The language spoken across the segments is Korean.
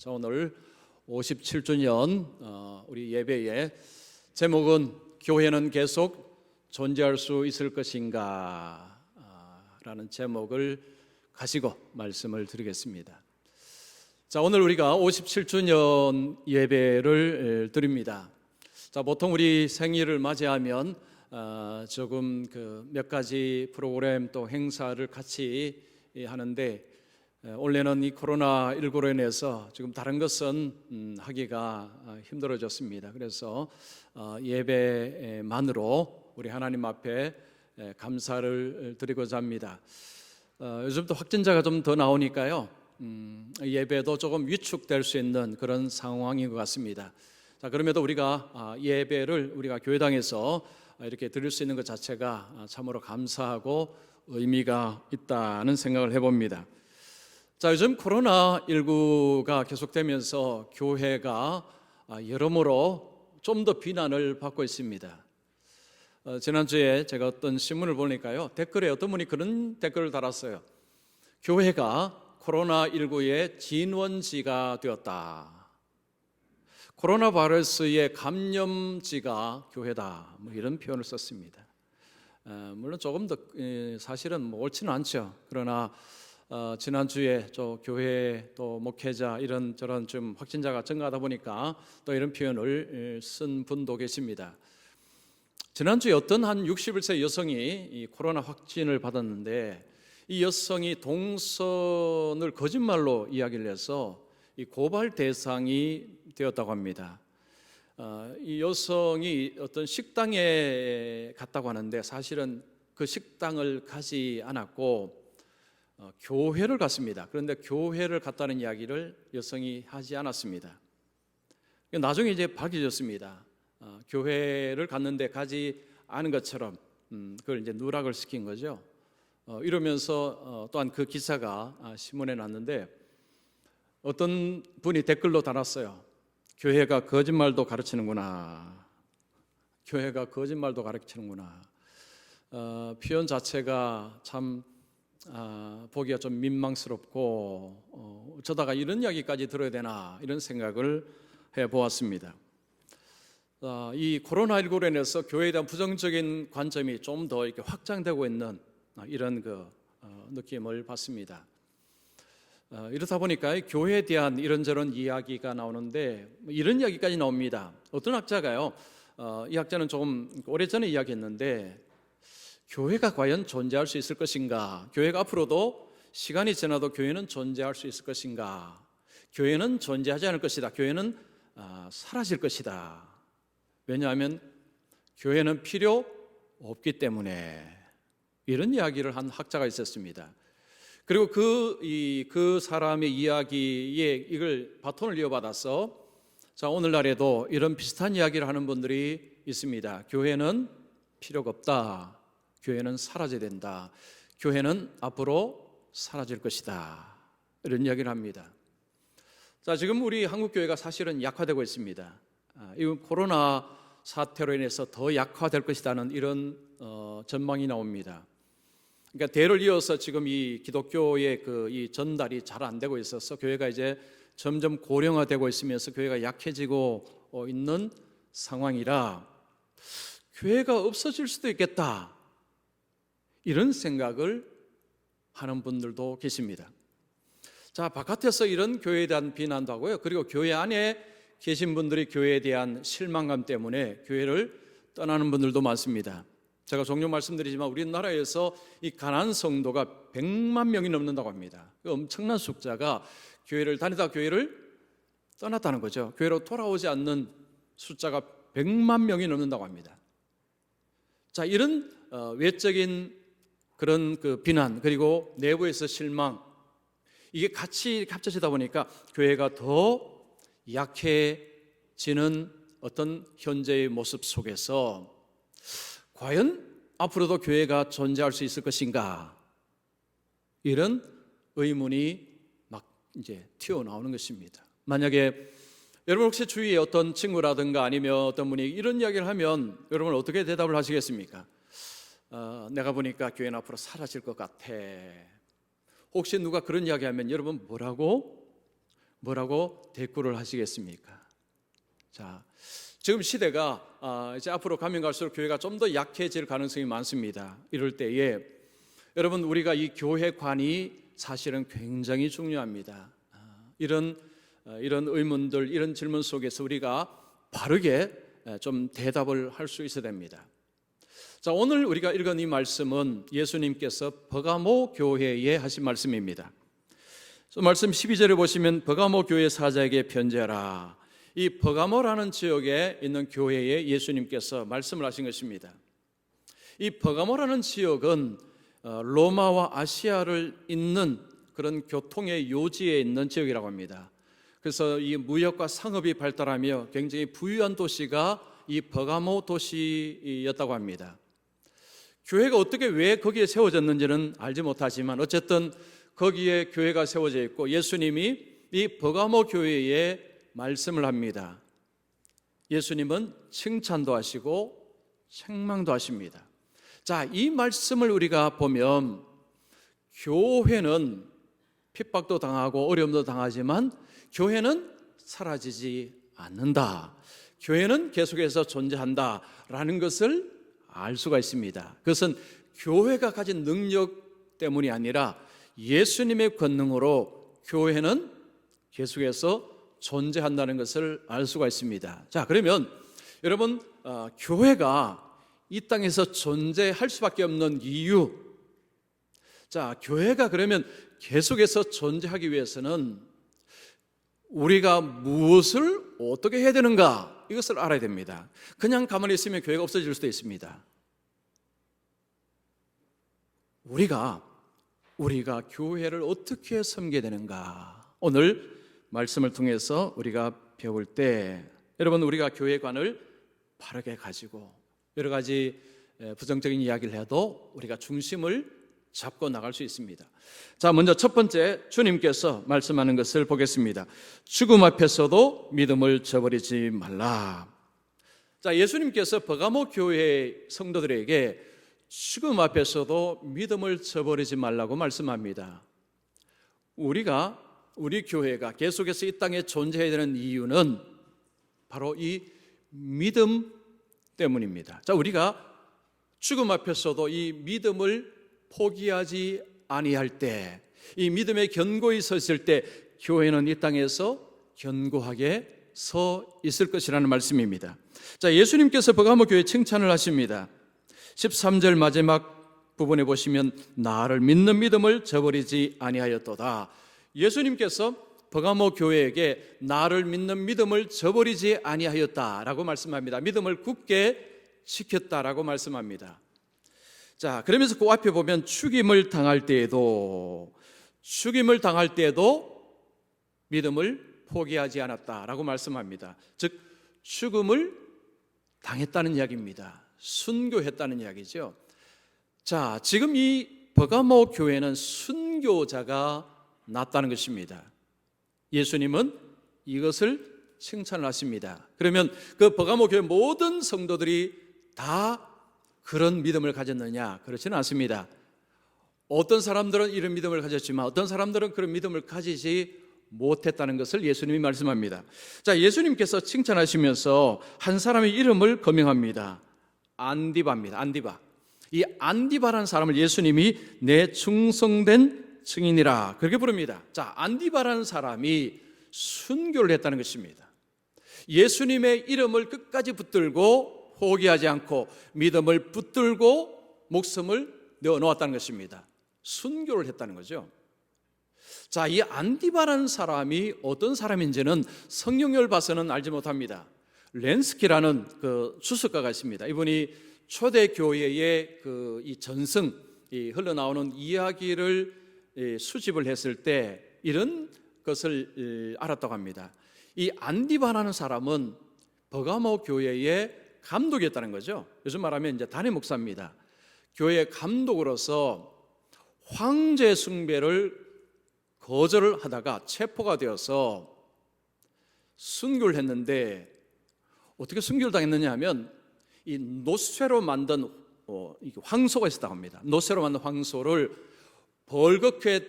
자, 오늘 57주년 우리 예배의 제목은 교회는 계속 존재할 수 있을 것인가 라는 제목을 가지고 말씀을 드리겠습니다. 자, 오늘 우리가 57주년 예배를 드립니다. 자, 보통 우리 생일을 맞이하면 조금 몇 가지 프로그램 또 행사를 같이 하는데 올해는 이 코로나19로 인해서 지금 다른 것은 하기가 힘들어졌습니다. 그래서 예배만으로 우리 하나님 앞에 감사를 드리고자 합니다. 요즘 또 확진자가 좀 더 나오니까요, 예배도 조금 위축될 수 있는 그런 상황인 것 같습니다. 자, 그럼에도 우리가 예배를 우리가 교회당에서 이렇게 드릴 수 있는 것 자체가 참으로 감사하고 의미가 있다는 생각을 해봅니다. 자, 요즘 코로나19가 계속되면서 교회가 여러모로 좀 더 비난을 받고 있습니다. 지난주에 제가 어떤 신문을 보니까요, 댓글에 어떤 분이 그런 댓글을 달았어요. 교회가 코로나19의 진원지가 되었다. 코로나 바이러스의 감염지가 교회다. 이런 표현을 썼습니다. 물론 조금 더 사실은 옳지는 않죠. 그러나 지난주에 교회 또 목회자 이런저런 좀 확진자가 증가하다 보니까 또 이런 표현을 쓴 분도 계십니다. 지난주에 어떤 한 61세 여성이 이 코로나 확진을 받았는데 이 여성이 동선을 거짓말로 이야기를 해서 이 고발 대상이 되었다고 합니다. 이 여성이 어떤 식당에 갔다고 하는데 사실은 그 식당을 가지 않았고 교회를 갔습니다. 그런데 교회를 갔다는 이야기를 여성이 하지 않았습니다. 나중에 이제 밝혀졌습니다. 교회를 갔는데 가지 않은 것처럼 그걸 이제 누락을 시킨 거죠. 이러면서 또한 그 기사가 신문에 났는데 어떤 분이 댓글로 달았어요. 교회가 거짓말도 가르치는구나. 교회가 거짓말도 가르치는구나. 표현 자체가 참 보기가 좀 민망스럽고 어쩌다가 이런 이야기까지 들어야 되나 이런 생각을 해보았습니다. 이 코로나19로 인해서 교회에 대한 부정적인 관점이 좀 더 이렇게 확장되고 있는 이런 느낌을 받습니다. 이렇다 보니까 교회에 대한 이런저런 이야기가 나오는데 이런 이야기까지 나옵니다. 어떤 학자가요, 이 학자는 조금 오래전에 이야기했는데 교회가 과연 존재할 수 있을 것인가? 교회가 앞으로도 시간이 지나도 교회는 존재할 수 있을 것인가? 교회는 존재하지 않을 것이다. 교회는 사라질 것이다. 왜냐하면 교회는 필요 없기 때문에 이런 이야기를 한 학자가 있었습니다. 그리고 그 사람의 이야기에 이걸 바톤을 이어받아서 자, 오늘날에도 이런 비슷한 이야기를 하는 분들이 있습니다. 교회는 필요가 없다. 교회는 사라져야 된다. 교회는 앞으로 사라질 것이다. 이런 이야기를 합니다. 자, 지금 우리 한국교회가 사실은 약화되고 있습니다. 이건 코로나 사태로 인해서 더 약화될 것이라는 이런 전망이 나옵니다. 그러니까 대를 이어서 지금 이 기독교의 이 전달이 잘 안 되고 있어서 교회가 이제 점점 고령화되고 있으면서 교회가 약해지고 있는 상황이라 교회가 없어질 수도 있겠다. 이런 생각을 하는 분들도 계십니다. 자, 바깥에서 이런 교회에 대한 비난도 하고요. 그리고 교회 안에 계신 분들이 교회에 대한 실망감 때문에 교회를 떠나는 분들도 많습니다. 제가 종종 말씀드리지만 우리나라에서 이 가난한 성도가 100만 명이 넘는다고 합니다. 엄청난 숫자가 교회를 다니다가 교회를 떠났다는 거죠. 교회로 돌아오지 않는 숫자가 100만 명이 넘는다고 합니다. 자, 이런 외적인 그런 비난 그리고 내부에서 실망 이게 같이 합쳐지다 보니까 교회가 더 약해지는 어떤 현재의 모습 속에서 과연 앞으로도 교회가 존재할 수 있을 것인가 이런 의문이 막 이제 튀어나오는 것입니다. 만약에 여러분 혹시 주위에 어떤 친구라든가 아니면 어떤 분이 이런 이야기를 하면 여러분 어떻게 대답을 하시겠습니까? 내가 보니까 교회는 앞으로 사라질 것 같아. 혹시 누가 그런 이야기하면 여러분 뭐라고? 뭐라고 대꾸를 하시겠습니까? 자, 지금 시대가 이제 앞으로 가면 갈수록 교회가 좀 더 약해질 가능성이 많습니다. 이럴 때에 여러분, 우리가 이 교회관이 사실은 굉장히 중요합니다. 이런 의문들, 이런 질문 속에서 우리가 바르게 좀 대답을 할 수 있어야 됩니다. 자, 오늘 우리가 읽은 이 말씀은 예수님께서 버가모 교회에 하신 말씀입니다. 말씀 12절에 보시면 버가모 교회 사자에게 편지하라. 이 버가모라는 지역에 있는 교회에 예수님께서 말씀을 하신 것입니다. 이 버가모라는 지역은 로마와 아시아를 잇는 그런 교통의 요지에 있는 지역이라고 합니다. 그래서 이 무역과 상업이 발달하며 굉장히 부유한 도시가 이 버가모 도시였다고 합니다. 교회가 어떻게 왜 거기에 세워졌는지는 알지 못하지만 어쨌든 거기에 교회가 세워져 있고 예수님이 이 버가모 교회에 말씀을 합니다. 예수님은 칭찬도 하시고 책망도 하십니다. 자, 이 말씀을 우리가 보면 교회는 핍박도 당하고 어려움도 당하지만 교회는 사라지지 않는다. 교회는 계속해서 존재한다라는 것을 알 수가 있습니다. 그것은 교회가 가진 능력 때문이 아니라 예수님의 권능으로 교회는 계속해서 존재한다는 것을 알 수가 있습니다. 자, 그러면 여러분, 교회가 이 땅에서 존재할 수밖에 없는 이유, 자, 교회가 그러면 계속해서 존재하기 위해서는 우리가 무엇을 어떻게 해야 되는가, 이것을 알아야 됩니다. 그냥 가만히 있으면 교회가 없어질 수도 있습니다. 우리가 교회를 어떻게 섬겨야 되는가, 오늘 말씀을 통해서 우리가 배울 때 여러분, 우리가 교회관을 바르게 가지고 여러 가지 부정적인 이야기를 해도 우리가 중심을 잡고 나갈 수 있습니다. 자, 먼저 첫 번째, 주님께서 말씀하는 것을 보겠습니다. 죽음 앞에서도 믿음을 저버리지 말라. 자, 예수님께서 버가모 교회 성도들에게 죽음 앞에서도 믿음을 저버리지 말라고 말씀합니다. 우리 교회가 계속해서 이 땅에 존재해야 되는 이유는 바로 이 믿음 때문입니다. 자, 우리가 죽음 앞에서도 이 믿음을 포기하지 아니할 때, 이 믿음에 견고히 서 있을 때 교회는 이 땅에서 견고하게 서 있을 것이라는 말씀입니다. 자, 예수님께서 버가모 교회에 칭찬을 하십니다. 13절 마지막 부분에 보시면 나를 믿는 믿음을 저버리지 아니하였도다. 예수님께서 버가모 교회에게 나를 믿는 믿음을 저버리지 아니하였다라고 말씀합니다. 믿음을 굳게 지켰다라고 말씀합니다. 자, 그러면서 그 앞에 보면 죽임을 당할 때에도 믿음을 포기하지 않았다라고 말씀합니다. 즉, 죽음을 당했다는 이야기입니다. 순교했다는 이야기죠. 자, 지금 이 버가모 교회는 순교자가 났다는 것입니다. 예수님은 이것을 칭찬을 하십니다. 그러면 그 버가모 교회 모든 성도들이 다 그런 믿음을 가졌느냐? 그렇지는 않습니다. 어떤 사람들은 이런 믿음을 가졌지만 어떤 사람들은 그런 믿음을 가지지 못했다는 것을 예수님이 말씀합니다. 자, 예수님께서 칭찬하시면서 한 사람의 이름을 거명합니다. 안디바입니다. 안디바. 이 안디바라는 사람을 예수님이 내 충성된 증인이라 그렇게 부릅니다. 자, 안디바라는 사람이 순교를 했다는 것입니다. 예수님의 이름을 끝까지 붙들고 포기하지 않고 믿음을 붙들고 목숨을 내어놓았다는 것입니다. 순교를 했다는 거죠. 자, 이 안디바라는 사람이 어떤 사람인지는 성경을 봐서는 알지 못합니다. 렌스키라는 그 주석가가 있습니다. 이분이 초대교회의 이 전승, 흘러나오는 이야기를 수집을 했을 때 이런 것을 알았다고 합니다. 이 안디바라는 사람은 버가모 교회의 감독이었다는 거죠. 요즘 말하면 이제 단임 목사입니다. 교회 감독으로서 황제 숭배를 거절을 하다가 체포가 되어서 순교를 했는데 어떻게 순교를 당했느냐 하면 이 노쇠로 만든 황소가 있었다고 합니다. 노쇠로 만든 황소를 벌겋게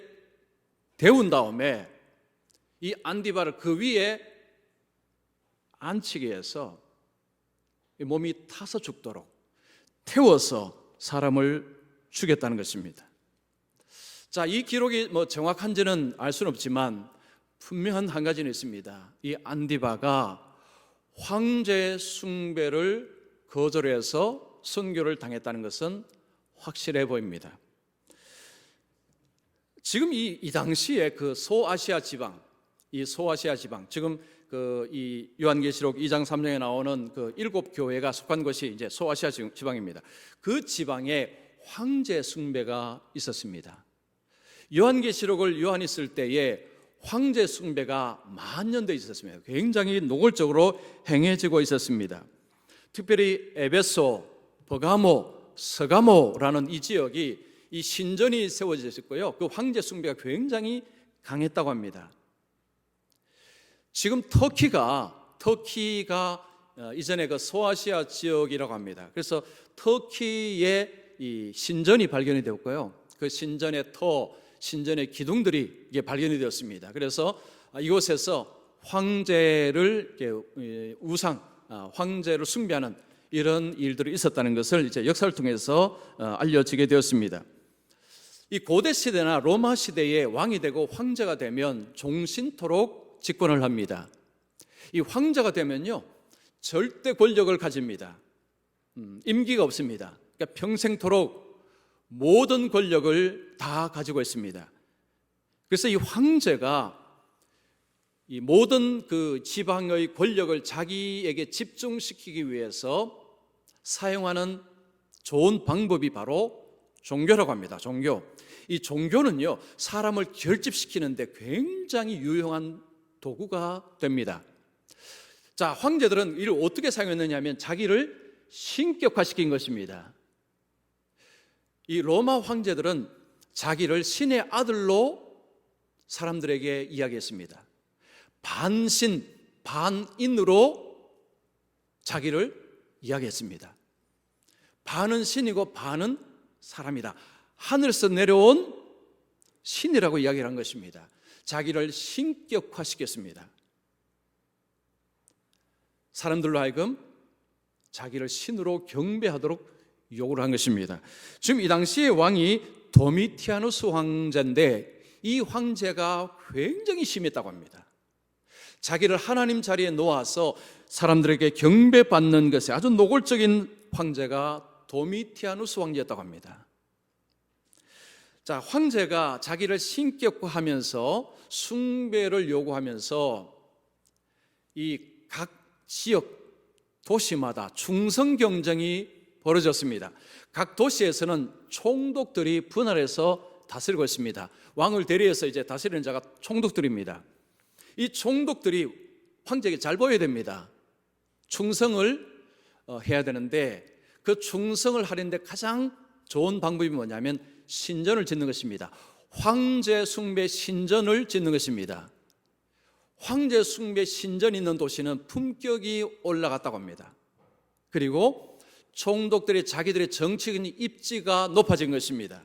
데운 다음에 이 안디바를 그 위에 앉히기 위해서 몸이 타서 죽도록 태워서 사람을 죽였다는 것입니다. 자, 이 기록이 정확한지는 알 수는 없지만 분명한 한 가지는 있습니다. 이 안디바가 황제 숭배를 거절해서 순교를 당했다는 것은 확실해 보입니다. 지금 이 당시에 그 소아시아 지방, 지금 이 요한계시록 2장 3장에 나오는 그 7교회가 속한 것이 이제 소아시아 지방입니다. 그 지방에 황제 숭배가 있었습니다. 요한계시록을 요한이 쓸 때에 황제 숭배가 만년돼 있었습니다. 굉장히 노골적으로 행해지고 있었습니다. 특별히 에베소, 버가모, 서가모라는 이 지역이 이 신전이 세워져 있었고요. 그 황제 숭배가 굉장히 강했다고 합니다. 지금 터키가 이전에 그 소아시아 지역이라고 합니다. 그래서 터키에 이 신전이 발견이 되었고요. 그 신전의 기둥들이 이게 발견이 되었습니다. 그래서 이곳에서 황제를 황제를 숭배하는 이런 일들이 있었다는 것을 이제 역사를 통해서 알려지게 되었습니다. 이 고대 시대나 로마 시대에 왕이 되고 황제가 되면 종신토록 집권을 합니다. 이 황제가 되면요 절대 권력을 가집니다. 임기가 없습니다. 그러니까 평생토록 모든 권력을 다 가지고 있습니다. 그래서 이 황제가 이 모든 그 지방의 권력을 자기에게 집중시키기 위해서 사용하는 좋은 방법이 바로 종교라고 합니다. 이 종교는요 사람을 결집시키는데 굉장히 유용한 도구가 됩니다. 자, 황제들은 이를 어떻게 사용했느냐 하면 자기를 신격화시킨 것입니다. 이 로마 황제들은 자기를 신의 아들로 사람들에게 이야기했습니다. 반신, 반인으로 자기를 이야기했습니다. 반은 신이고 반은 사람이다. 하늘에서 내려온 신이라고 이야기를 한 것입니다. 자기를 신격화시켰습니다. 사람들로 하여금 자기를 신으로 경배하도록 요구를 한 것입니다. 지금 이 당시의 왕이 도미티아누스 황제인데 이 황제가 굉장히 심했다고 합니다. 자기를 하나님 자리에 놓아서 사람들에게 경배받는 것에 아주 노골적인 황제가 도미티아누스 황제였다고 합니다. 자, 황제가 자기를 신격화하면서 숭배를 요구하면서 이 각 지역 도시마다 충성 경쟁이 벌어졌습니다. 각 도시에서는 총독들이 분할해서 다스리고 있습니다. 왕을 대리해서 이제 다스리는 자가 총독들입니다. 이 총독들이 황제에게 잘 보여야 됩니다. 충성을 해야 되는데 그 충성을 하는데 가장 좋은 방법이 뭐냐면 신전을 짓는 것입니다. 황제 숭배 신전을 짓는 것입니다. 황제 숭배 신전이 있는 도시는 품격이 올라갔다고 합니다. 그리고 총독들이 자기들의 정치적인 입지가 높아진 것입니다.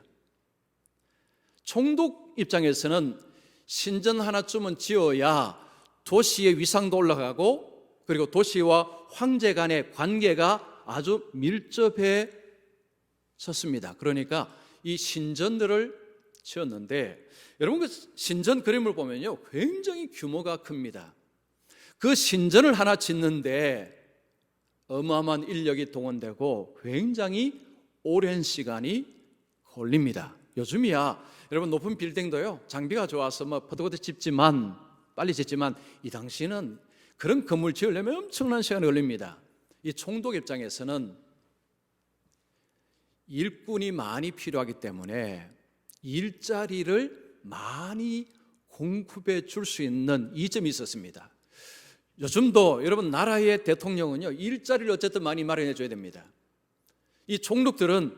총독 입장에서는 신전 하나쯤은 지어야 도시의 위상도 올라가고 그리고 도시와 황제 간의 관계가 아주 밀접해졌습니다. 그러니까 이 신전들을 지었는데 여러분 그 신전 그림을 보면요 굉장히 규모가 큽니다. 그 신전을 하나 짓는데 어마어마한 인력이 동원되고 굉장히 오랜 시간이 걸립니다. 요즘이야 여러분 높은 빌딩도요 장비가 좋아서 퍼득퍼득 짓지만 빨리 짓지만 이 당시는 그런 건물 지으려면 엄청난 시간이 걸립니다. 이 총독 입장에서는 일꾼이 많이 필요하기 때문에 일자리를 많이 공급해 줄 수 있는 이점이 있었습니다. 요즘도 여러분 나라의 대통령은요 일자리를 어쨌든 많이 마련해 줘야 됩니다. 이 총독들은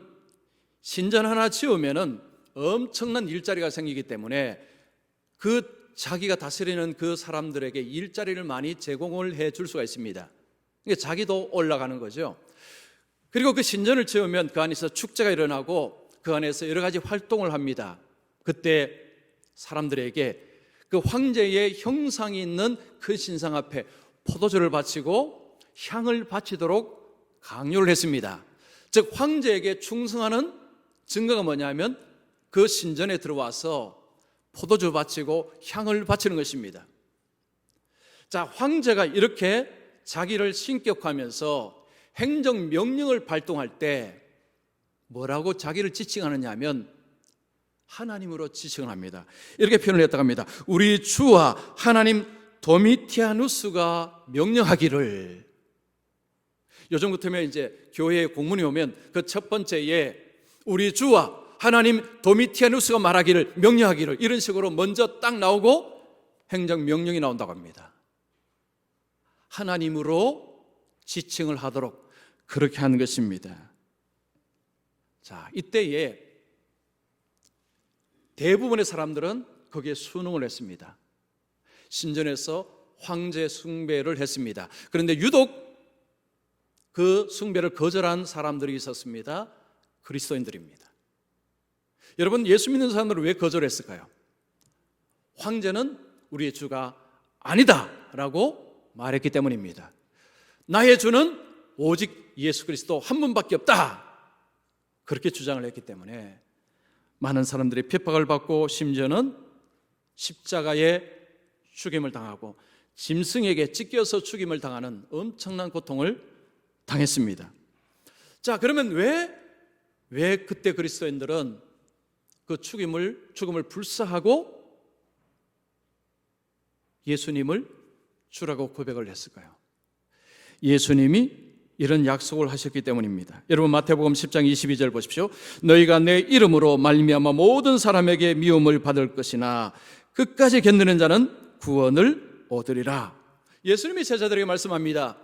신전 하나 지으면은 엄청난 일자리가 생기기 때문에 그 자기가 다스리는 그 사람들에게 일자리를 많이 제공을 해 줄 수가 있습니다. 그러니까 자기도 올라가는 거죠. 그리고 그 신전을 지으면 그 안에서 축제가 일어나고 그 안에서 여러 가지 활동을 합니다. 그때 사람들에게 그 황제의 형상이 있는 그 신상 앞에 포도주를 바치고 향을 바치도록 강요를 했습니다. 즉 황제에게 충성하는 증거가 뭐냐면 그 신전에 들어와서 포도주 바치고 향을 바치는 것입니다. 자, 황제가 이렇게 자기를 신격화하면서 행정명령을 발동할 때 뭐라고 자기를 지칭하느냐 하면 하나님으로 지칭을 합니다. 이렇게 표현을 했다고 합니다. 우리 주와 하나님 도미티아누스가 명령하기를. 요즘 같으면 이제 교회에 공문이 오면 그 첫 번째에 우리 주와 하나님 도미티아누스가 말하기를, 명령하기를, 이런 식으로 먼저 딱 나오고 행정명령이 나온다고 합니다. 하나님으로 지칭을 하도록 그렇게 하는 것입니다. 자, 이때에 대부분의 사람들은 거기에 순응을 했습니다. 신전에서 황제 숭배를 했습니다. 그런데 유독 그 숭배를 거절한 사람들이 있었습니다. 그리스도인들입니다. 여러분, 예수 믿는 사람들은 왜 거절했을까요? 황제는 우리의 주가 아니다 라고 말했기 때문입니다. 나의 주는 오직 예수 그리스도 한 분밖에 없다, 그렇게 주장을 했기 때문에 많은 사람들이 핍박을 받고 심지어는 십자가에 죽임을 당하고 짐승에게 찢겨서 죽임을 당하는 엄청난 고통을 당했습니다. 자, 그러면 왜 그때 그리스도인들은 그 죽음을 불사하고 예수님을 주라고 고백을 했을까요? 예수님이 이런 약속을 하셨기 때문입니다. 여러분, 마태복음 10장 22절 보십시오. 너희가 내 이름으로 말미암아 모든 사람에게 미움을 받을 것이나 끝까지 견디는 자는 구원을 얻으리라. 예수님이 제자들에게 말씀합니다.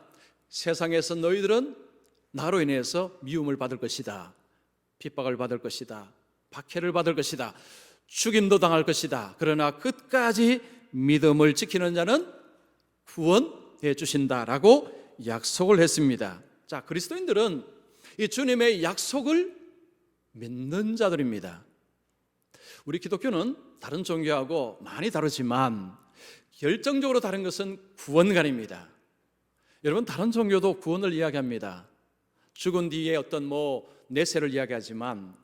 세상에서 너희들은 나로 인해서 미움을 받을 것이다, 핍박을 받을 것이다, 박해를 받을 것이다, 죽임도 당할 것이다. 그러나 끝까지 믿음을 지키는 자는 구원해 주신다라고 약속을 했습니다. 자, 그리스도인들은 이 주님의 약속을 믿는 자들입니다. 우리 기독교는 다른 종교하고 많이 다르지만 결정적으로 다른 것은 구원관입니다. 여러분, 다른 종교도 구원을 이야기합니다. 죽은 뒤에 어떤 내세를 이야기하지만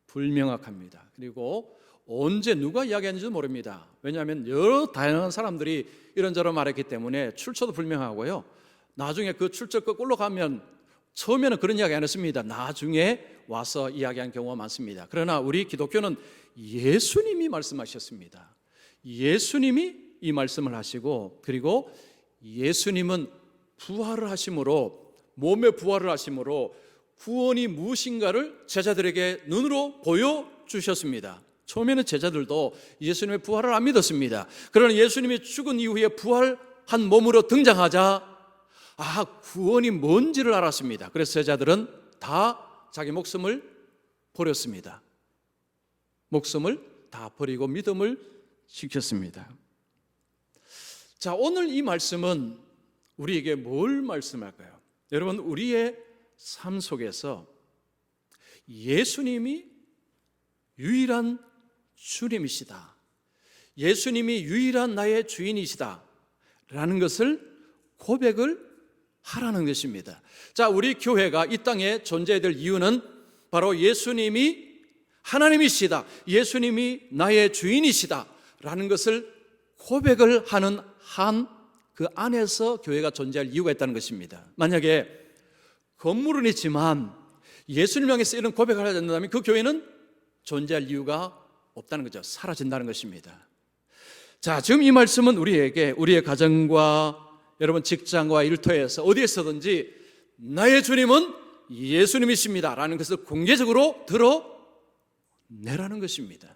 불명확합니다. 그리고 언제 누가 이야기하는지도 모릅니다. 왜냐하면 여러 다양한 사람들이 이런저런 말했기 때문에 출처도 불명하고요. 나중에 그 출처 거꾸로 가면 처음에는 그런 이야기 안 했습니다. 나중에 와서 이야기한 경우가 많습니다. 그러나 우리 기독교는 예수님이 말씀하셨습니다. 예수님이 이 말씀을 하시고, 그리고 예수님은 부활을 하심으로, 몸의 부활을 하심으로 구원이 무엇인가를 제자들에게 눈으로 보여주셨습니다. 처음에는 제자들도 예수님의 부활을 안 믿었습니다. 그러나 예수님이 죽은 이후에 부활한 몸으로 등장하자 구원이 뭔지를 알았습니다. 그래서 제자들은 다 자기 목숨을 버렸습니다. 목숨을 다 버리고 믿음을 지켰습니다. 자, 오늘 이 말씀은 우리에게 뭘 말씀할까요? 여러분, 우리의 삶 속에서 예수님이 유일한 주님이시다, 예수님이 유일한 나의 주인이시다 라는 것을 고백을 하라는 것입니다. 자, 우리 교회가 이 땅에 존재해야 될 이유는 바로 예수님이 하나님이시다, 예수님이 나의 주인이시다 라는 것을 고백을 하는 그 안에서 교회가 존재할 이유가 있다는 것입니다. 만약에 건물은 있지만 예수님 향해서 이런 고백을 하지 않는다면 그 교회는 존재할 이유가 없다는 거죠. 사라진다는 것입니다. 자, 지금 이 말씀은 우리에게 우리의 가정과 여러분 직장과 일터에서 어디에서든지 나의 주님은 예수님이십니다 라는 것을 공개적으로 드러내라는 것입니다.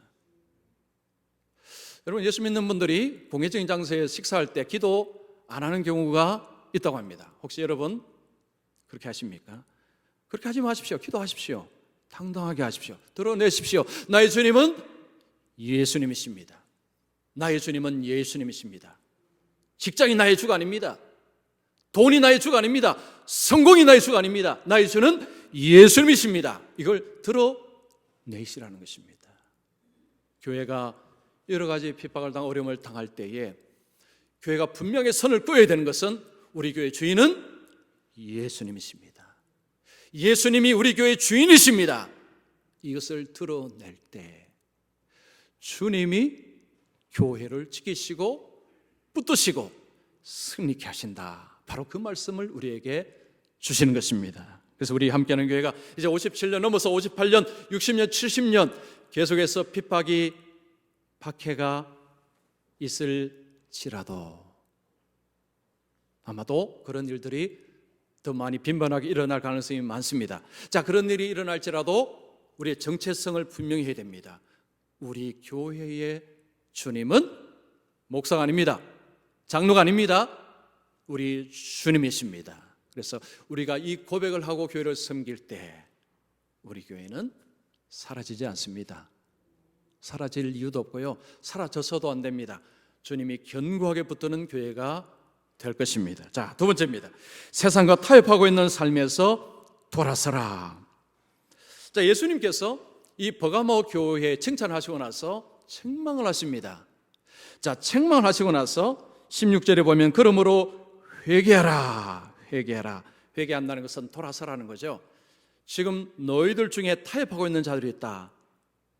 여러분, 예수 믿는 분들이 공개적인 장소에 식사할 때 기도 안 하는 경우가 있다고 합니다. 혹시 여러분 그렇게 하십니까? 그렇게 하지 마십시오. 기도하십시오. 당당하게 하십시오. 드러내십시오. 나의 주님은 예수님이십니다. 나의 주님은 예수님이십니다. 직장이 나의 주가 아닙니다. 돈이 나의 주가 아닙니다. 성공이 나의 주가 아닙니다. 나의 주는 예수님이십니다. 이걸 드러내시라는 것입니다. 교회가 여러 가지 핍박을 당하고 어려움을 당할 때에 교회가 분명히 선을 그어야 되는 것은 우리 교회 주인은 예수님이십니다. 예수님이 우리 교회 주인이십니다. 이것을 드러낼 때 주님이 교회를 지키시고 붙드시고 승리케 하신다. 바로 그 말씀을 우리에게 주시는 것입니다. 그래서 우리 함께하는 교회가 이제 57년 넘어서 58년, 60년, 70년 계속해서 핍박이 박해가 있을지라도 아마도 그런 일들이 더 많이 빈번하게 일어날 가능성이 많습니다. 자, 그런 일이 일어날지라도 우리의 정체성을 분명히 해야 됩니다. 우리 교회의 주님은 목사가 아닙니다. 장로가 아닙니다. 우리 주님이십니다. 그래서 우리가 이 고백을 하고 교회를 섬길 때 우리 교회는 사라지지 않습니다. 사라질 이유도 없고요, 사라져서도 안 됩니다. 주님이 견고하게 붙드는 교회가 될 것입니다. 자, 두 번째입니다. 세상과 타협하고 있는 삶에서 돌아서라. 자, 예수님께서 이 버가모 교회에 칭찬하시고 나서 책망을 하십니다. 자, 책망을 하시고 나서 16절에 보면 그러므로 회개하라. 회개한다는 것은 돌아서라는 거죠. 지금 너희들 중에 타협하고 있는 자들이 있다.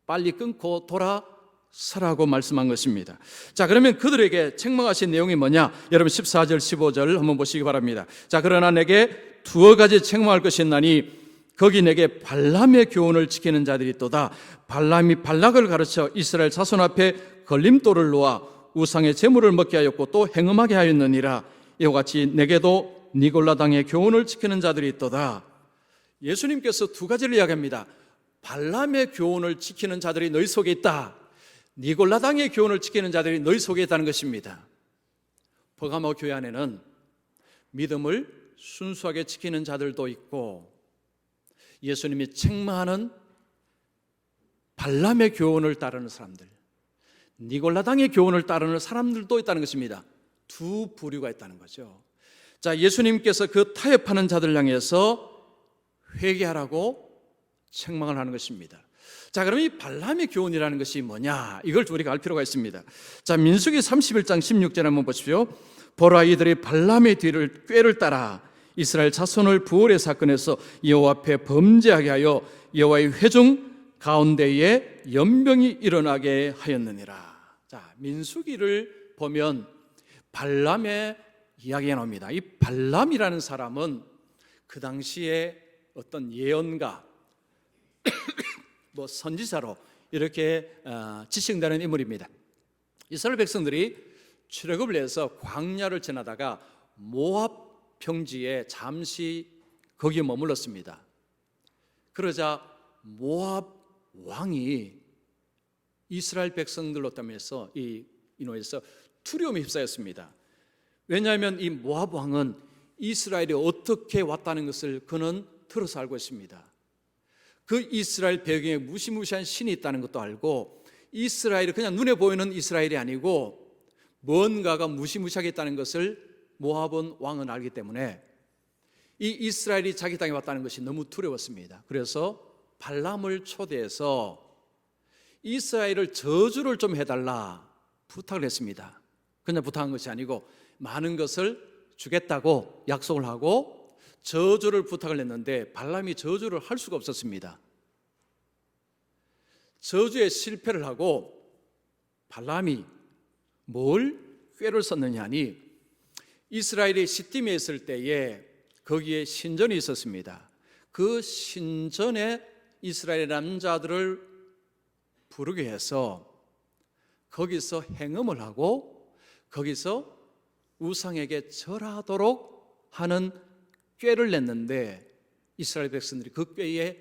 빨리 끊고 돌아서라고 말씀한 것입니다. 자, 그러면 그들에게 책망하신 내용이 뭐냐? 여러분 14절 15절 한번 보시기 바랍니다. 자, 그러나 내게 두어 가지 책망할 것이 있나니 거기 내게 발람의 교훈을 지키는 자들이 있도다. 발람이 발락을 가르쳐 이스라엘 자손 앞에 걸림돌을 놓아 우상의 제물을 먹게 하였고 또 행음하게 하였느니라. 이와 같이 내게도 니골라당의 교훈을 지키는 자들이 있도다. 예수님께서 두 가지를 이야기합니다. 발람의 교훈을 지키는 자들이 너희 속에 있다. 니골라당의 교훈을 지키는 자들이 너희 속에 있다는 것입니다. 버가모 교회 안에는 믿음을 순수하게 지키는 자들도 있고 예수님이 책망하는 발람의 교훈을 따르는 사람들, 니골라당의 교훈을 따르는 사람들도 있다는 것입니다. 두 부류가 있다는 거죠. 자, 예수님께서 그 타협하는 자들 향해서 회개하라고 책망을 하는 것입니다. 자, 그럼 이 발람의 교훈이라는 것이 뭐냐? 이걸 우리가 알 필요가 있습니다. 자, 민수기 31장 16절 한번 보십시오. 보라, 이들이 발람의 뒤를 꾀를 따라 이스라엘 자손을 부올의 사건에서 여호와 앞에 범죄하게 하여 여호와의 회중 가운데에 연병이 일어나게 하였느니라. 자, 민수기를 보면 발람의 이야기가 나옵니다. 이 발람이라는 사람은 그 당시에 어떤 예언가 뭐 선지자로 이렇게 지칭되는 인물입니다. 이스라엘 백성들이 출애굽을 해서 광야를 지나다가 모압 평지에 잠시 거기에 머물렀습니다. 그러자 모압 왕이 이스라엘 백성들로 따면서 이노에서 두려움에 휩싸였습니다. 왜냐하면 이 모압 왕은 이스라엘이 어떻게 왔다는 것을 그는 들어서 알고 있습니다. 그 이스라엘 배경에 무시무시한 신이 있다는 것도 알고 이스라엘이 그냥 눈에 보이는 이스라엘이 아니고 뭔가가 무시무시하게 있다는 것을 모압은 왕은 알기 때문에 이 이스라엘이 자기 땅에 왔다는 것이 너무 두려웠습니다. 그래서 발람을 초대해서 이스라엘을 저주를 좀 해달라 부탁을 했습니다. 그냥 부탁한 것이 아니고 많은 것을 주겠다고 약속을 하고 저주를 부탁을 했는데 발람이 저주를 할 수가 없었습니다. 저주에 실패를 하고 발람이 뭘 꾀를 썼느냐 하니 이스라엘이 시딤에 있을 때에 거기에 신전이 있었습니다. 그 신전에 이스라엘 남자들을 부르게 해서 거기서 행음을 하고 거기서 우상에게 절하도록 하는 꾀를 냈는데 이스라엘 백성들이 그 꾀에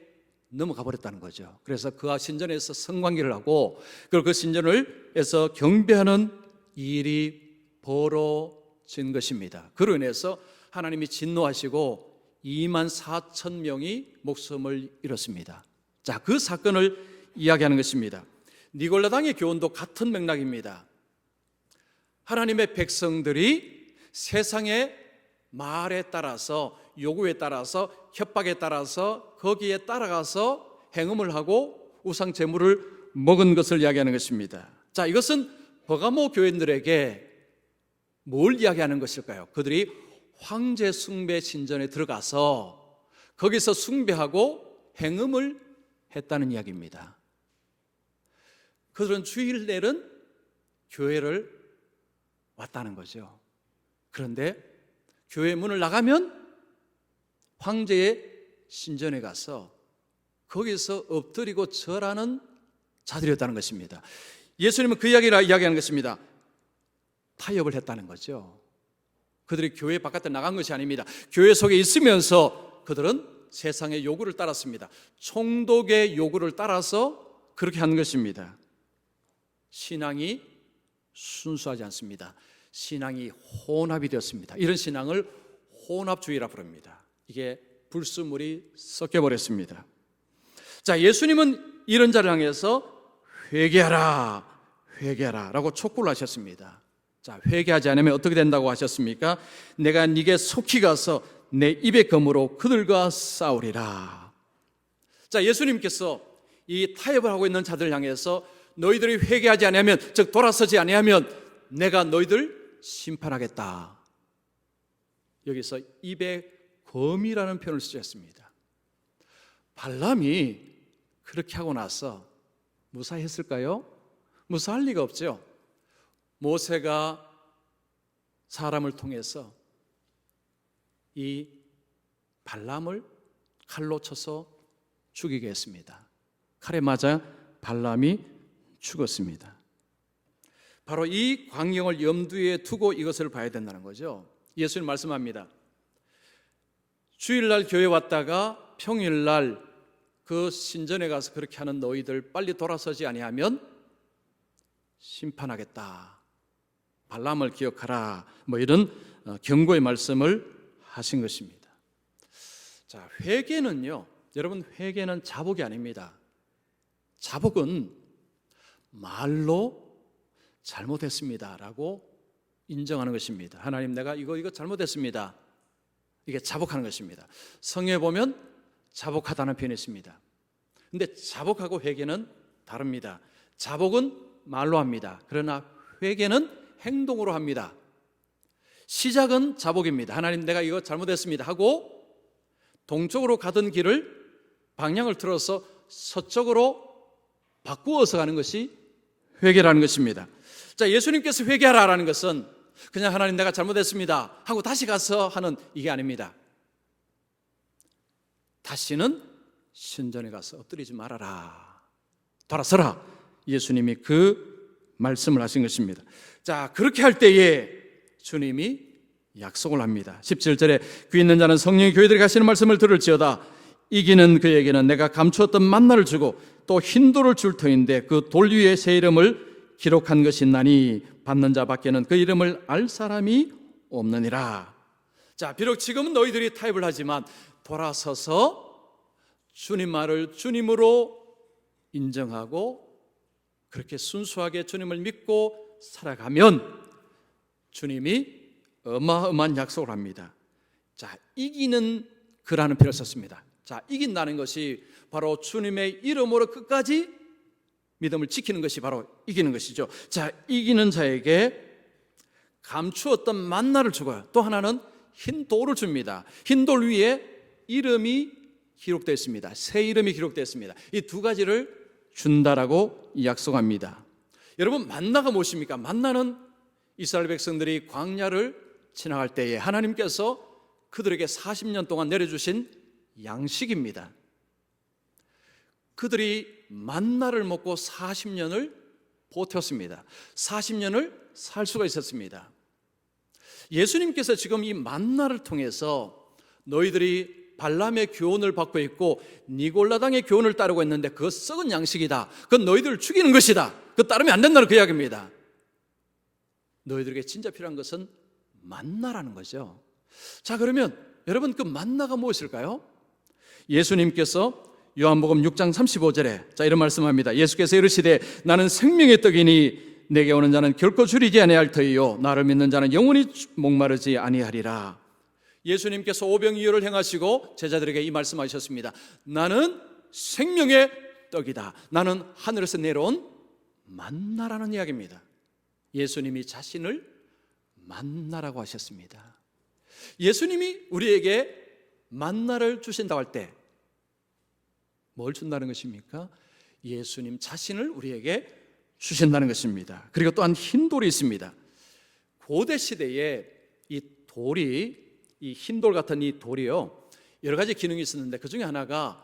넘어가 버렸다는 거죠. 그래서 그 신전에서 성관계를 하고 그리고 그 신전을 해서 경배하는 일이 벌어진 것입니다. 그로 인해서 하나님이 진노하시고 24,000명이 목숨을 잃었습니다. 자, 그 사건을 이야기하는 것입니다. 니골라당의 교훈도 같은 맥락입니다. 하나님의 백성들이 세상의 말에 따라서 요구에 따라서 협박에 따라서 거기에 따라가서 행음을 하고 우상 제물을 먹은 것을 이야기하는 것입니다. 자, 이것은 버가모 교인들에게 뭘 이야기하는 것일까요? 그들이 황제 숭배 신전에 들어가서 거기서 숭배하고 행음을 했다는 이야기입니다. 그들은 주일날은 교회를 왔다는 거죠. 그런데 교회 문을 나가면 황제의 신전에 가서 거기서 엎드리고 절하는 자들이었다는 것입니다. 예수님은 그 이야기를 이야기하는 것입니다. 타협을 했다는 거죠. 그들이 교회 바깥에 나간 것이 아닙니다. 교회 속에 있으면서 그들은 세상의 요구를 따랐습니다. 총독의 요구를 따라서 그렇게 하는 것입니다. 신앙이 순수하지 않습니다. 신앙이 혼합이 되었습니다. 이런 신앙을 혼합주의라 부릅니다. 이게 불순물이 섞여버렸습니다. 자, 예수님은 이런 자를 향해서 회개하라, 회개하라 라고 촉구를 하셨습니다. 자, 회개하지 않으면 어떻게 된다고 하셨습니까? 내가 네게 속히 가서 내 입의 검으로 그들과 싸우리라. 자, 예수님께서 이 타협을 하고 있는 자들 향해서 너희들이 회개하지 아니하면, 즉 돌아서지 아니하면 내가 너희들 심판하겠다. 여기서 입의 검이라는 표현을 쓰셨습니다. 발람이 그렇게 하고 나서 무사했을까요? 무사할 리가 없죠. 모세가 사람을 통해서 이 발람을 칼로 쳐서 죽이게 했습니다. 칼에 맞아 발람이 죽었습니다. 바로 이 광경을 염두에 두고 이것을 봐야 된다는 거죠. 예수님 말씀합니다. 주일날 교회 왔다가 평일날 그 신전에 가서 그렇게 하는 너희들 빨리 돌아서지 아니하면 심판하겠다. 발람을 기억하라. 이런 경고의 말씀을 하신 것입니다. 자, 회개는요, 여러분, 회개는 자복이 아닙니다. 자복은 말로 잘못했습니다라고 인정하는 것입니다. 하나님, 내가 이거 잘못했습니다. 이게 자복하는 것입니다. 성경에 보면 자복하다는 표현이 있습니다. 근데 자복하고 회개는 다릅니다. 자복은 말로 합니다. 그러나 회개는 행동으로 합니다. 시작은 자복입니다. 하나님, 내가 이거 잘못했습니다 하고 동쪽으로 가던 길을 방향을 틀어서 서쪽으로 바꾸어서 가는 것이 회개라는 것입니다. 자, 예수님께서 회개하라라는 것은 그냥 하나님 내가 잘못했습니다 하고 다시 가서 하는 이게 아닙니다. 다시는 신전에 가서 엎드리지 말아라, 돌아서라. 예수님이 그 말씀을 하신 것입니다. 자, 그렇게 할 때에 주님이 약속을 합니다. 17절에 귀 있는 자는 성령이 교회들이 하시는 말씀을 들을지어다. 이기는 그에게는 내가 감추었던 만나를 주고 또 흰 돌을 줄 터인데 그 돌 위에 새 이름을 기록한 것이 있나니 받는 자 밖에는 그 이름을 알 사람이 없느니라. 자, 비록 지금은 너희들이 타협을 하지만 돌아서서 주님 말을 주님으로 인정하고 그렇게 순수하게 주님을 믿고 살아가면 주님이 어마어마한 약속을 합니다. 자, 이기는 그라는 표현을 썼습니다. 자, 이긴다는 것이 바로 주님의 이름으로 끝까지 믿음을 지키는 것이 바로 이기는 것이죠. 자, 이기는 자에게 감추었던 만나를 주고요. 또 하나는 흰 돌을 줍니다. 흰 돌 위에 이름이 기록되어 있습니다. 새 이름이 기록되어 있습니다. 이 두 가지를 준다라고 약속합니다. 여러분, 만나가 무엇입니까? 만나는 이스라엘 백성들이 광야를 지나갈 때에 하나님께서 그들에게 40년 동안 내려주신 양식입니다. 그들이 만나를 먹고 40년을 버텼습니다. 40년을 살 수가 있었습니다. 예수님께서 지금 이 만나를 통해서 너희들이 발람의 교훈을 받고 있고 니골라당의 교훈을 따르고 있는데 그거 썩은 양식이다. 그건 너희들을 죽이는 것이다. 그거 따르면 안 된다는 그 이야기입니다. 너희들에게 진짜 필요한 것은 만나라는 거죠. 자, 그러면 여러분, 그 만나가 무엇일까요? 예수님께서 요한복음 6장 35절에 자, 이런 말씀합니다. 예수께서 이르시되 나는 생명의 떡이니 내게 오는 자는 결코 줄이지 아니할 터이요 나를 믿는 자는 영원히 목마르지 아니하리라. 예수님께서 오병이어를 행하시고 제자들에게 이 말씀하셨습니다. 나는 생명의 떡이다. 나는 하늘에서 내려온 만나라는 이야기입니다. 예수님이 자신을 만나라고 하셨습니다. 예수님이 우리에게 만나를 주신다고 할 때 뭘 준다는 것입니까? 예수님 자신을 우리에게 주신다는 것입니다. 그리고 또한 흰 돌이 있습니다. 고대 시대에 이 돌이, 이 흰돌 같은 이 돌이요, 여러 가지 기능이 있었는데 그 중에 하나가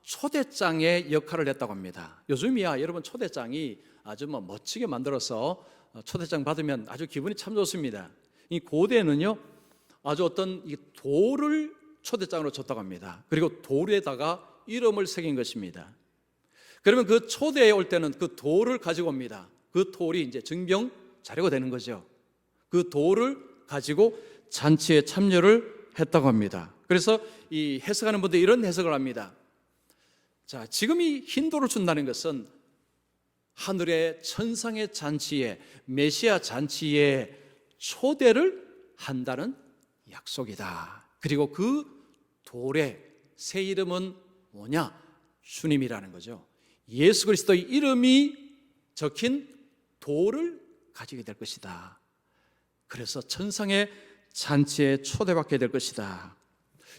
초대장의 역할을 했다고 합니다. 요즘이야 여러분 초대장이 아주 멋지게 만들어서 초대장 받으면 아주 기분이 참 좋습니다. 이 고대에는요 아주 어떤 이 돌을 초대장으로 줬다고 합니다. 그리고 돌에다가 이름을 새긴 것입니다. 그러면 그 초대에 올 때는 그 돌을 가지고 옵니다. 그 돌이 이제 증병 자료가 되는 거죠. 그 돌을 가지고 잔치에 참여를 했다고 합니다. 그래서 이 해석하는 분들이 이런 해석을 합니다. 자, 지금 이 흰 돌을 준다는 것은 하늘의 천상의 잔치에, 메시아 잔치에 초대를 한다는 약속이다. 그리고 그 돌의 새 이름은 뭐냐? 주님이라는 거죠. 예수 그리스도의 이름이 적힌 돌을 가지게 될 것이다. 그래서 천상의 잔치에 초대받게 될 것이다.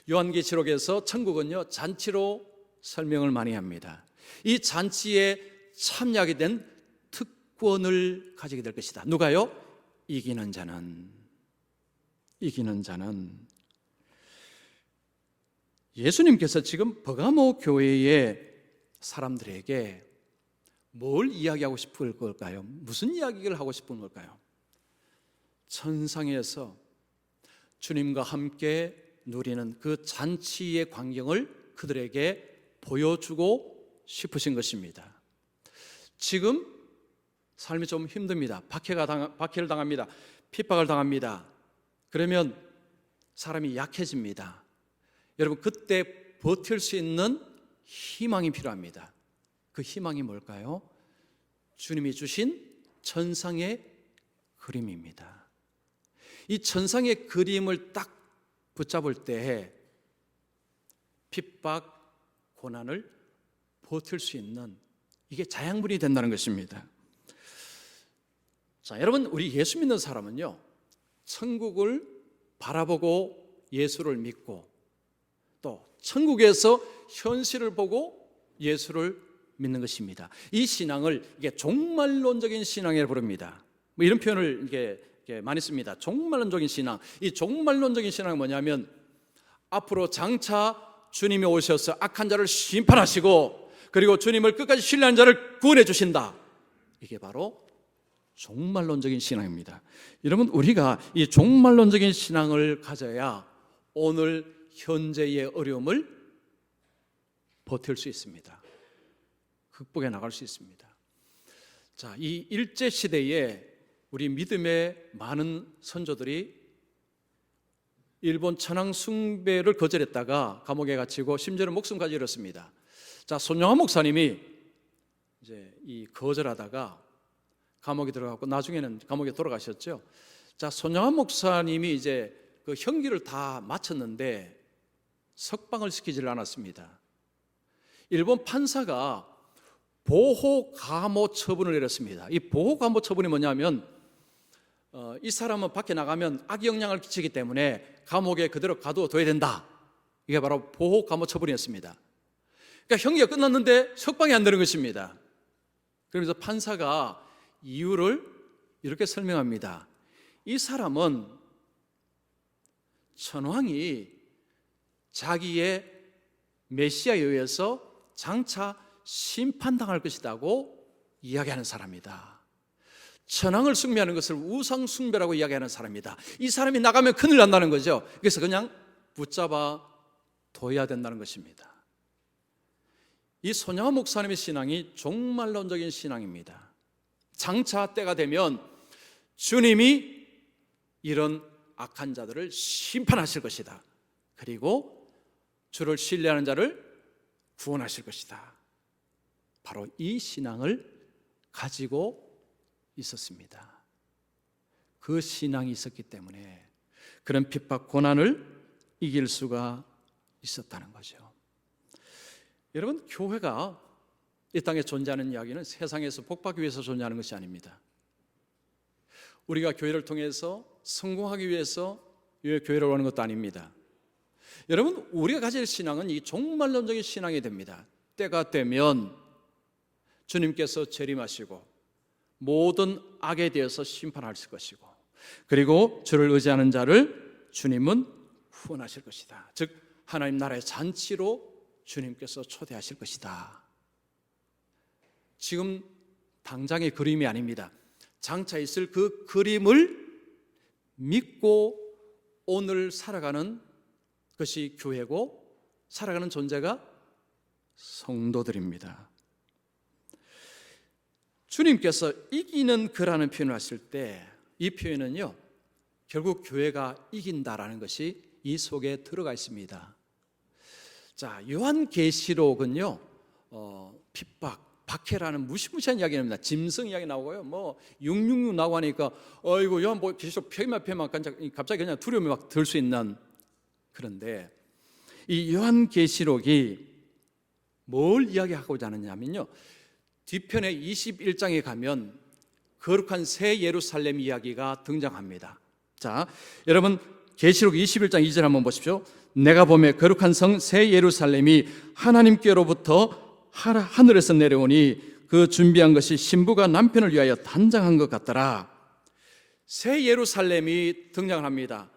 요한계시록에서 천국은요 잔치로 설명을 많이 합니다. 이 잔치에 참여하게 된 특권을 가지게 될 것이다. 누가요? 이기는 자는. 예수님께서 지금 버가모 교회의 사람들에게 뭘 이야기하고 싶은 걸까요? 무슨 이야기를 하고 싶은 걸까요? 천상에서 주님과 함께 누리는 그 잔치의 광경을 그들에게 보여주고 싶으신 것입니다. 지금 삶이 좀 힘듭니다. 박해를 당합니다. 핍박을 당합니다. 그러면 사람이 약해집니다. 여러분 그때 버틸 수 있는 희망이 필요합니다. 그 희망이 뭘까요? 주님이 주신 천상의 그림입니다. 이 천상의 그림을 딱 붙잡을 때 핍박, 고난을 버틸 수 있는 이게 자양분이 된다는 것입니다. 자, 여러분 우리 예수 믿는 사람은요 천국을 바라보고 예수를 믿고 또 천국에서 현실을 보고 예수를 믿는 것입니다. 이 신앙을 이게 종말론적인 신앙이라고 부릅니다. 뭐 이런 표현을 이게 많이 씁니다. 종말론적인 신앙. 이 종말론적인 신앙은 뭐냐면 앞으로 장차 주님이 오셔서 악한 자를 심판하시고 그리고 주님을 끝까지 신뢰하는 자를 구원해 주신다. 이게 바로 종말론적인 신앙입니다. 여러분 우리가 이 종말론적인 신앙을 가져야 오늘 현재의 어려움을 버틸 수 있습니다. 극복해 나갈 수 있습니다. 자, 이 일제 시대에 우리 믿음의 많은 선조들이 일본 천황 숭배를 거절했다가 감옥에 갇히고 심지어는 목숨까지 잃었습니다. 자, 손영환 목사님이 이제 이 거절하다가 감옥에 들어갔고 나중에는 감옥에 돌아가셨죠. 자, 손영환 목사님이 이제 그 형기를 다 마쳤는데 석방을 시키질 않았습니다. 일본 판사가 보호 감호 처분을 내렸습니다. 이 보호 감호 처분이 뭐냐면 이 사람은 밖에 나가면 악영향을 끼치기 때문에 감옥에 그대로 가둬둬야 된다. 이게 바로 보호 감호 처분이었습니다. 그러니까 형기가 끝났는데 석방이 안 되는 것입니다. 그러면서 판사가 이유를 이렇게 설명합니다. 이 사람은 천황이 자기의 메시아에 의해서 장차 심판당할 것이라고 이야기하는 사람이다. 천황을 숭배하는 것을 우상 숭배라고 이야기하는 사람이다. 이 사람이 나가면 큰일 난다는 거죠. 그래서 그냥 붙잡아 둬야 된다는 것입니다. 이 손영환 목사님의 신앙이 종말론적인 신앙입니다. 장차 때가 되면 주님이 이런 악한 자들을 심판하실 것이다. 그리고 주를 신뢰하는 자를 구원하실 것이다. 바로 이 신앙을 가지고 있었습니다. 그 신앙이 있었기 때문에 그런 핍박 고난을 이길 수가 있었다는 거죠. 여러분 교회가 이 땅에 존재하는 이야기는 세상에서 복받기 위해서 존재하는 것이 아닙니다. 우리가 교회를 통해서 성공하기 위해서 교회를 오는 것도 아닙니다. 여러분, 우리가 가질 신앙은 이 종말론적인 신앙이 됩니다. 때가 되면 주님께서 재림하시고 모든 악에 대해서 심판하실 것이고, 그리고 주를 의지하는 자를 주님은 후원하실 것이다. 즉 하나님 나라의 잔치로 주님께서 초대하실 것이다. 지금 당장의 그림이 아닙니다. 장차 있을 그 그림을 믿고 오늘 살아가는 것이 교회고, 살아가는 존재가 성도들입니다. 주님께서 이기는 그라는 표현을 하실 때 이 표현은요, 결국 교회가 이긴다라는 것이 이 속에 들어가 있습니다. 자, 요한계시록은요, 핍박, 박해라는 무시무시한 이야기입니다. 짐승 이야기 나오고요, 뭐 666 나오고 하니까 어이구, 요한계시록 폐기만 갑자기 그냥 두려움이 막 들 수 있는. 그런데 이 요한계시록이 뭘 이야기하고자 하느냐면요, 뒤편에 21장에 가면 거룩한 새 예루살렘 이야기가 등장합니다. 자, 여러분 계시록 21장 2절 한번 보십시오. 내가 보매 거룩한 성 새 예루살렘이 하나님께로부터 하늘에서 내려오니 그 준비한 것이 신부가 남편을 위하여 단장한 것 같더라. 새 예루살렘이 등장을 합니다.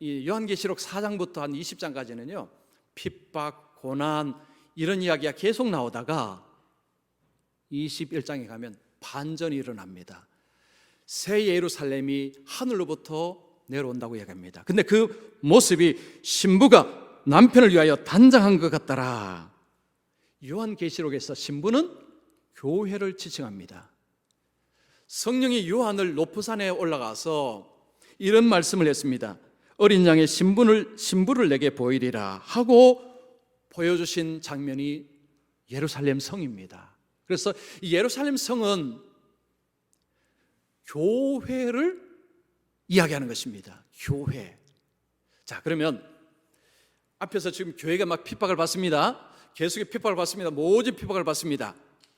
이 요한계시록 4장부터 한 20장까지는요, 핍박, 고난 이런 이야기가 계속 나오다가 21장에 가면 반전이 일어납니다. 새 예루살렘이 하늘로부터 내려온다고 얘기합니다. 근데 그 모습이 신부가 남편을 위하여 단장한 것 같더라. 요한계시록에서 신부는 교회를 지칭합니다. 성령이 요한을 높은 산에 올라가서 이런 말씀을 했습니다. 어린 양의 신부를 내게 보이리라 하고 보여주신 장면이 예루살렘 성입니다. 그래서 이 예루살렘 성은 교회를 이야기하는 것입니다. 교회. 자, 그러면 앞에서 지금 교회가 막 핍박을 받습니다. 계속의 핍박을 받습니다. 모진 핍박을 받습니다.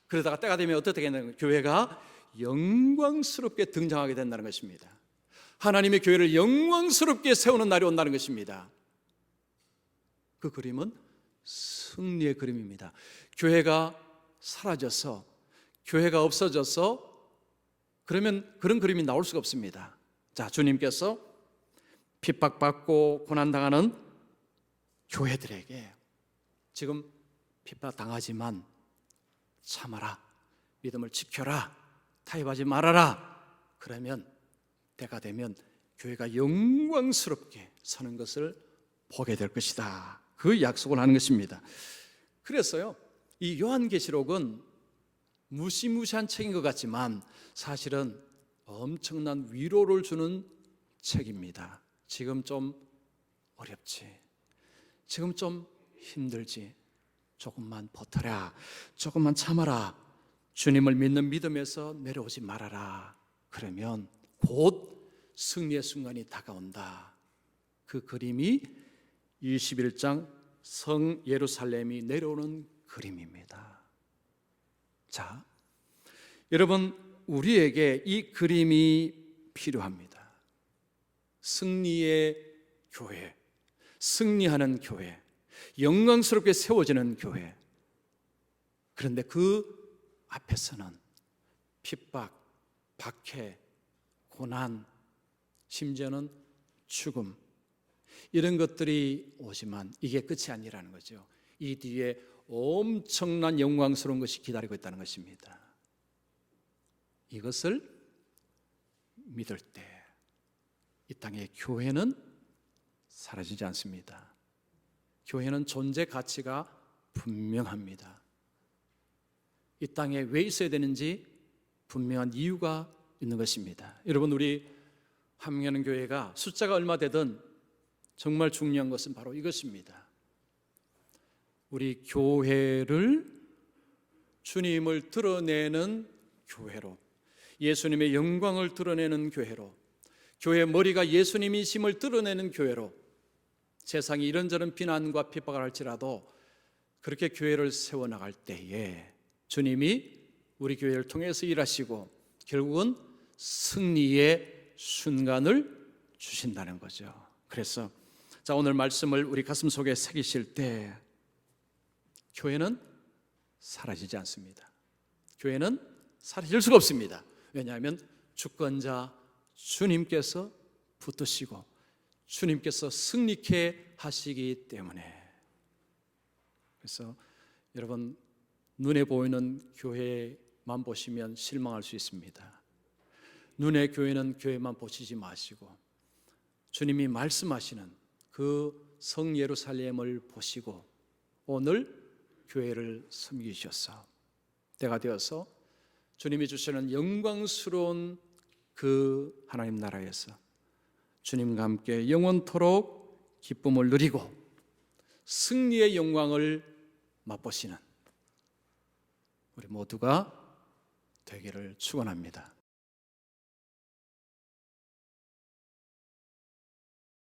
그러다가 때가 되면 어떻게 되냐면 교회가 영광스럽게 등장하게 된다는 것입니다. 하나님의 교회를 영광스럽게 세우는 날이 온다는 것입니다. 그 그림은 승리의 그림입니다. 교회가 사라져서, 교회가 없어져서 그러면 그런 그림이 나올 수가 없습니다. 자, 주님께서 핍박받고 고난당하는 교회들에게 지금 핍박당하지만 참아라, 믿음을 지켜라, 타협하지 말아라. 그러면 때가 되면 교회가 영광스럽게 서는 것을 보게 될 것이다. 그 약속을 하는 것입니다. 그래서요, 이 요한계시록은 무시무시한 책인 것 같지만 사실은 엄청난 위로를 주는 책입니다. 지금 좀 어렵지, 지금 좀 힘들지, 조금만 버텨라, 조금만 참아라, 주님을 믿는 믿음에서 내려오지 말아라. 그러면 곧 승리의 순간이 다가온다. 그 그림이 21장 성 예루살렘이 내려오는 그림입니다. 자, 여러분, 우리에게 이 그림이 필요합니다. 승리의 교회, 승리하는 교회, 영광스럽게 세워지는 교회. 그런데 그 앞에서는 핍박, 박해, 고난, 심지어는 죽음, 이런 것들이 오지만 이게 끝이 아니라는 거죠. 이 뒤에 엄청난 영광스러운 것이 기다리고 있다는 것입니다. 이것을 믿을 때 이 땅의 교회는 사라지지 않습니다. 교회는 존재 가치가 분명합니다. 이 땅에 왜 있어야 되는지 분명한 이유가 있는 것입니다. 여러분, 우리 함께하는 교회가 숫자가 얼마 되든 정말 중요한 것은 바로 이것입니다. 우리 교회를 주님을 드러내는 교회로, 예수님의 영광을 드러내는 교회로, 교회의 머리가 예수님이심을 드러내는 교회로, 세상이 이런저런 비난과 핍박을 할지라도 그렇게 교회를 세워나갈 때에 주님이 우리 교회를 통해서 일하시고 결국은 승리의 순간을 주신다는 거죠. 그래서 자, 오늘 말씀을 우리 가슴 속에 새기실 때 교회는 사라지지 않습니다. 교회는 사라질 수가 없습니다. 왜냐하면 주권자 주님께서 붙드시고 주님께서 승리케 하시기 때문에. 그래서 여러분, 눈에 보이는 교회만 보시면 실망할 수 있습니다. 눈의 교회는 교회만 보시지 마시고 주님이 말씀하시는 그 성 예루살렘을 보시고 오늘 교회를 섬기셔서 때가 되어서 주님이 주시는 영광스러운 그 하나님 나라에서 주님과 함께 영원토록 기쁨을 누리고 승리의 영광을 맛보시는 우리 모두가 되기를 축원합니다.